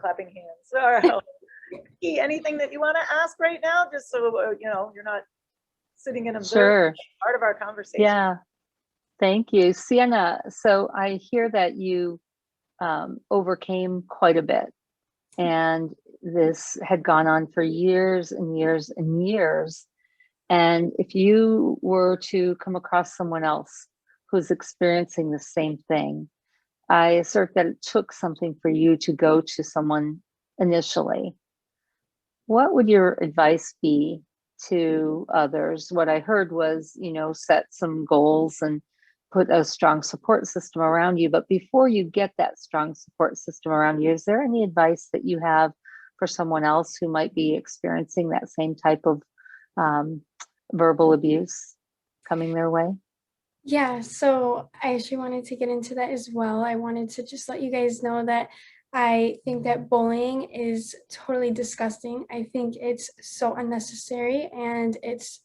clapping hands. All right. Anything that you want to ask right now, just so you're not sitting and observing Sure. part of our conversation. Yeah. Thank you, Sienna. So I hear that you overcame quite a bit, and this had gone on for years and years and years. And if you were to come across someone else who's experiencing the same thing, I assert that it took something for you to go to someone initially. What would your advice be to others? What I heard was, set some goals and put a strong support system around you. But before you get that strong support system around you, is there any advice that you have for someone else who might be experiencing that same type of verbal abuse coming their way? Yeah, so I actually wanted to get into that as well. I wanted to just let you guys know that I think that bullying is totally disgusting. I think it's so unnecessary and it's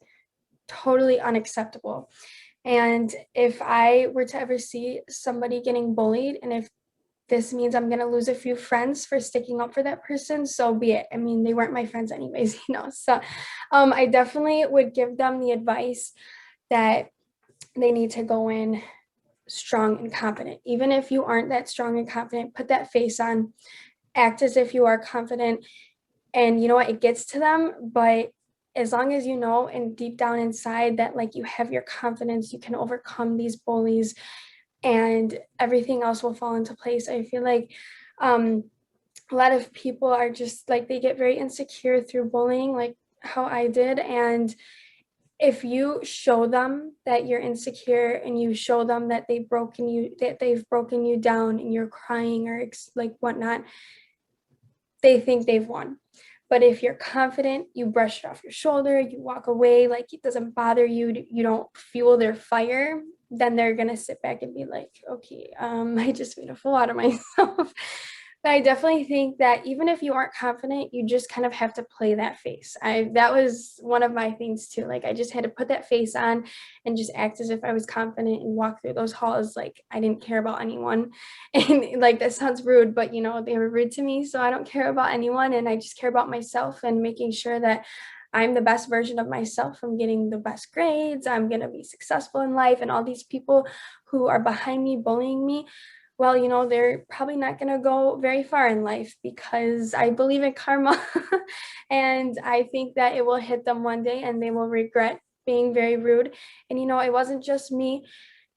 totally unacceptable. And if I were to ever see somebody getting bullied, and if this means I'm going to lose a few friends for sticking up for that person, so be it. I mean, they weren't my friends anyways, So I definitely would give them the advice that they need to go in strong and confident. Even if you aren't that strong and confident, put that face on, act as if you are confident. And you know what, it gets to them, but as long as you know and deep down inside that like you have your confidence, you can overcome these bullies and everything else will fall into place. I feel like a lot of people are just like, they get very insecure through bullying, like how I did. And if you show them that you're insecure and you show them that they've broken you down and you're crying or like whatnot, they think they've won. But if you're confident, you brush it off your shoulder, you walk away, like it doesn't bother you, you don't fuel their fire, then they're gonna sit back and be like, okay, I just made a fool out of myself. But I definitely think that even if you aren't confident, you just kind of have to play that face. That was one of my things too. Like I just had to put that face on and just act as if I was confident and walk through those halls like I didn't care about anyone. And like that sounds rude, but they were rude to me, so I don't care about anyone and I just care about myself and making sure that I'm the best version of myself. I'm getting the best grades. I'm going to be successful in life. And all these people who are behind me bullying me, well, they're probably not going to go very far in life because I believe in karma. And I think that it will hit them one day and they will regret being very rude. And, it wasn't just me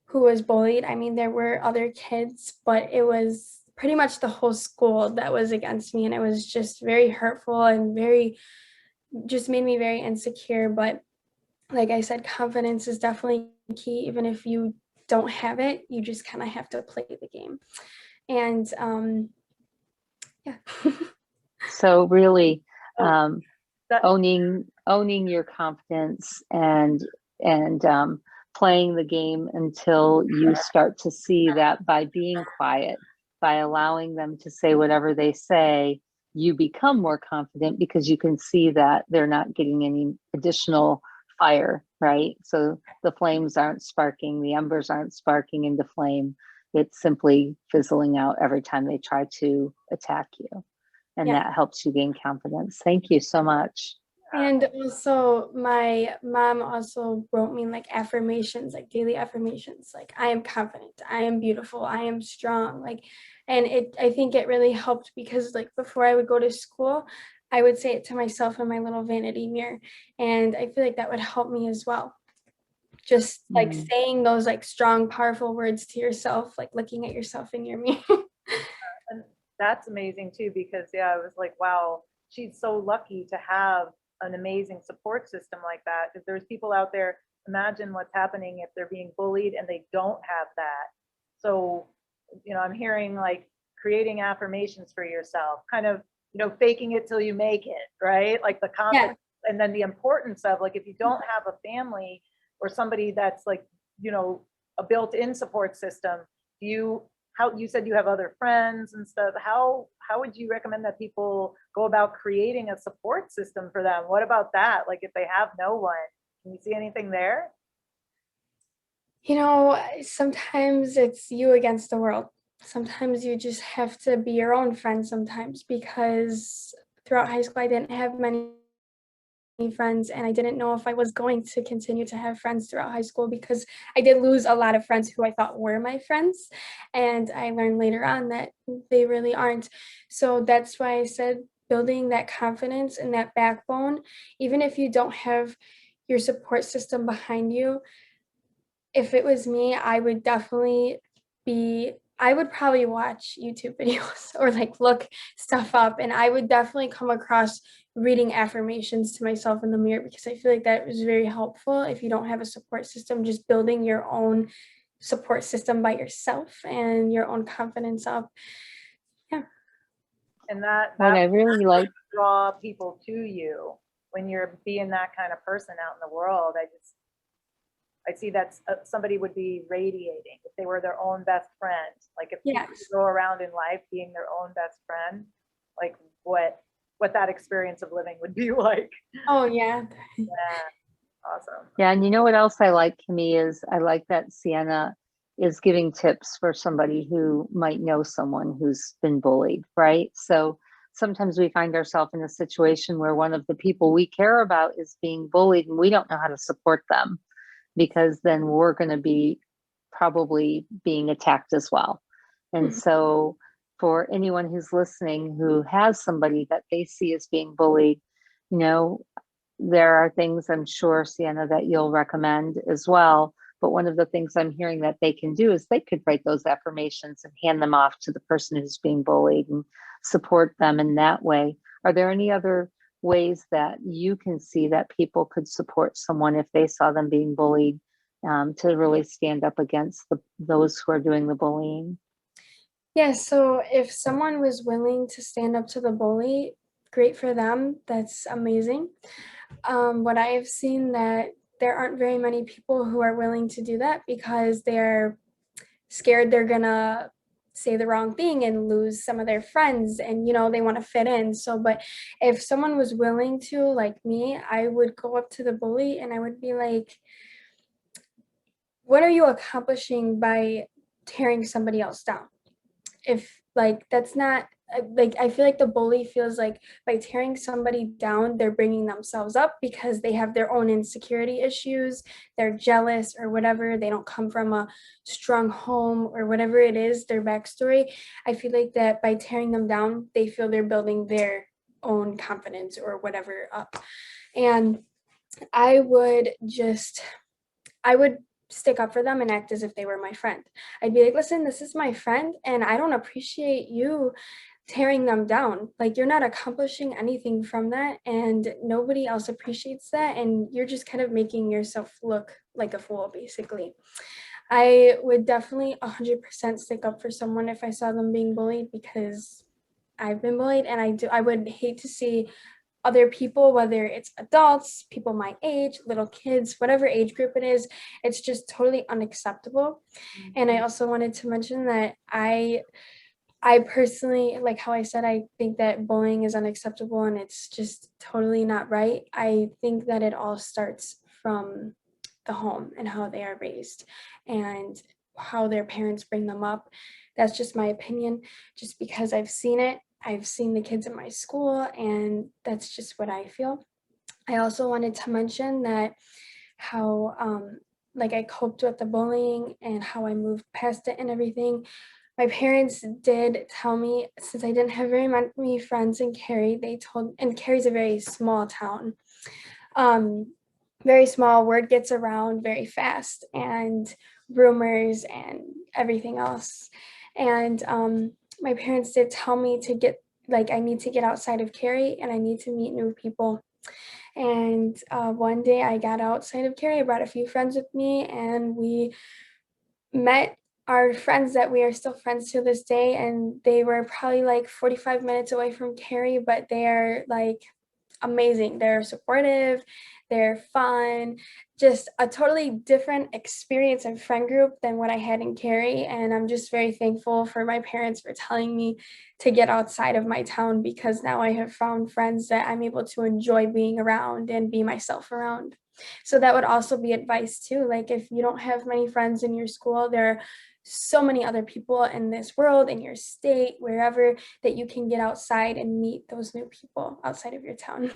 who was bullied. I mean, there were other kids, but it was pretty much the whole school that was against me. And it was just very hurtful and just made me very insecure. But like I said, confidence is definitely key. Even if you don't have it, you just kind of have to play the game. And yeah. So really, owning your confidence and playing the game until you start to see that by being quiet, by allowing them to say whatever they say, you become more confident because you can see that they're not getting any additional fire, right? So the flames aren't sparking, the embers aren't sparking into flame. It's simply fizzling out every time they try to attack you. And that helps you gain confidence. Thank you so much. And also my mom also wrote me like affirmations, like daily affirmations, like I am confident, I am beautiful, I am strong. And I think it really helped because like before I would go to school, I would say it to myself in my little vanity mirror. And I feel like that would help me as well. Just like saying those like strong, powerful words to yourself, like looking at yourself in your mirror. And that's amazing too, because I was like, wow, she's so lucky to have an amazing support system like that. If there's people out there, imagine what's happening if they're being bullied and they don't have that. So, I'm hearing like creating affirmations for yourself, kind of, faking it till you make it, right? Like the confidence and then the importance of like, if you don't have a family or somebody that's like, a built-in support system, how you said you have other friends and stuff, how would you recommend that people go about creating a support system for them? What about that? Like if they have no one, can you see anything there? Sometimes it's you against the world. sometimes you just have to be your own friend sometimes, because throughout high school I didn't have many friends, and I didn't know if I was going to continue to have friends throughout high school, because I did lose a lot of friends who I thought were my friends, and I learned later on that they really aren't. So that's why I said building that confidence and that backbone, even if you don't have your support system behind you. If it was me, I would definitely I would probably watch YouTube videos or like look stuff up, and I would definitely come across reading affirmations to myself in the mirror, because I feel like that is very helpful if you don't have a support system. Just building your own support system by yourself and your own confidence up. Yeah. And that What I really like, draw people to you when you're being that kind of person out in the world. I see that somebody would be radiating if they were their own best friend. Like if people Yes. go around in life being their own best friend, like what that experience of living would be like. Oh yeah. Yeah, awesome. yeah, and you know what else I like, Kimmy, is I like that Sienna is giving tips for somebody who might know someone who's been bullied, right? So sometimes we find ourselves in a situation where one of the people we care about is being bullied and we don't know how to support them, because then we're going to be probably being attacked as well. And so for anyone who's listening who has somebody that they see as being bullied, you know, there are things I'm sure, Sienna, that you'll recommend as well. But one of the things I'm hearing that they can do is they could write those affirmations and hand them off to the person who's being bullied and support them in that way. Are there any other ways that you can see that people could support someone if they saw them being bullied, to really stand up against those who are doing the bullying? Yeah, so if someone was willing to stand up to the bully, great for them. That's amazing. What I have seen, that there aren't very many people who are willing to do that, because they're scared they're gonna say the wrong thing and lose some of their friends, and they want to fit in. So but if someone was willing to, like me, I would go up to the bully and I would be like, what are you accomplishing by tearing somebody else down? If like that's not like, I feel like the bully feels like by tearing somebody down, they're bringing themselves up because they have their own insecurity issues, they're jealous or whatever, they don't come from a strong home or whatever it is, their backstory. I feel like that by tearing them down, they feel they're building their own confidence or whatever up. And I would just I would stick up for them and act as if they were my friend. I'd be like, listen, this is my friend, and I don't appreciate you tearing them down. Like, you're not accomplishing anything from that, and nobody else appreciates that. And you're just kind of making yourself look like a fool, basically. I would definitely 100% stick up for someone if I saw them being bullied, because I've been bullied, and I would hate to see other people, whether it's adults, people my age, little kids, whatever age group it is, it's just totally unacceptable. And I also wanted to mention that I personally, like how I said, I think that bullying is unacceptable and it's just totally not right. I think that it all starts from the home and how they are raised and how their parents bring them up. That's just my opinion, just because I've seen it. I've seen the kids in my school, and that's just what I feel. I also wanted to mention that how like I coped with the bullying and how I moved past it and everything. My parents did tell me, since I didn't have very many friends in Cary, and Cary's a very small town, very small, word gets around very fast, and rumors and everything else. And my parents did tell me to I need to get outside of Cary and I need to meet new people. And one day I got outside of Cary, I brought a few friends with me, and we met our friends that we are still friends to this day. And they were probably like 45 minutes away from Cary, but they are like amazing. They're supportive, they're fun, just a totally different experience and friend group than what I had in Cary. And I'm just very thankful for my parents for telling me to get outside of my town, because now I have found friends that I'm able to enjoy being around and be myself around. So that would also be advice too. Like, if you don't have many friends in your school, there are so many other people in this world, in your state, wherever, that you can get outside and meet those new people outside of your town.